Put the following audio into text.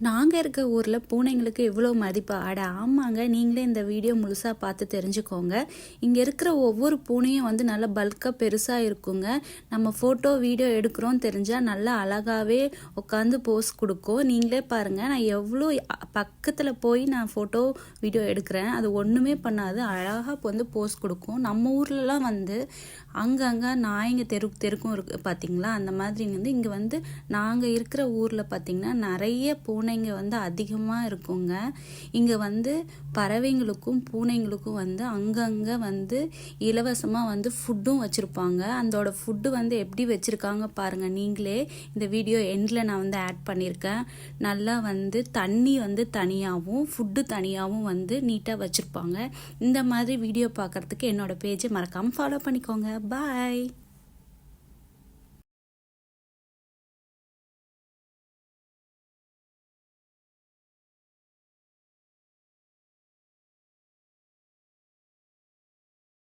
நாங்க இருக்க ஊர்ல பூனைங்களுக்கு இவ்வளோ மதிப்பா? அட ஆமாங்க. நீங்களே இந்த வீடியோ முழுசா பார்த்து தெரிஞ்சுக்கோங்க. இங்க இருக்கிற ஒவ்வொரு பூனையும் வந்து நல்லா பல்கா பெருசா இருக்குங்க. நம்ம ஃபோட்டோ, வீடியோ எடுக்கிறோம்னு தெரிஞ்சா நல்லா அழகாவே உட்காந்து போஸ் கொடுக்கும். நீங்களே பாருங்க. நான் எவ்வளோ பக்கத்துல போய் நான் ஃபோட்டோ, வீடியோ எடுக்கிறேன். அது ஒண்ணுமே பண்ணாது. அழகா வந்து போஸ் கொடுக்கும். நம்ம ஊர்லலாம் வந்து அங்கங்க நாய்ங்க தெருக்கும் இருக்கு பார்த்தீங்களா? அந்த மாதிரி வந்து இங்க வந்து நாங்க இருக்கிற ஊர்ல பார்த்தீங்கன்னா நிறைய பூனைங்க வந்து அதிகமாக இருக்குங்க. இங்கே வந்து பறவைங்களுக்கும் பூனைங்களுக்கும் வந்து அங்கங்கே வந்து இலவசமாக வந்து ஃபுட்டும் வச்சுருப்பாங்க. அதோட ஃபுட்டு வந்து எப்படி வச்சுருக்காங்க பாருங்கள். நீங்களே இந்த வீடியோ எண்டில் நான் வந்து ஆட் பண்ணியிருக்கேன். நல்லா வந்து தண்ணி வந்து தனியாகவும் ஃபுட்டு தனியாகவும் வந்து நீட்டாக வச்சுருப்பாங்க. இந்த மாதிரி வீடியோ பார்க்குறதுக்கு என்னோட பேஜை மறக்காமல் ஃபாலோ பண்ணிக்கோங்க. பாய்.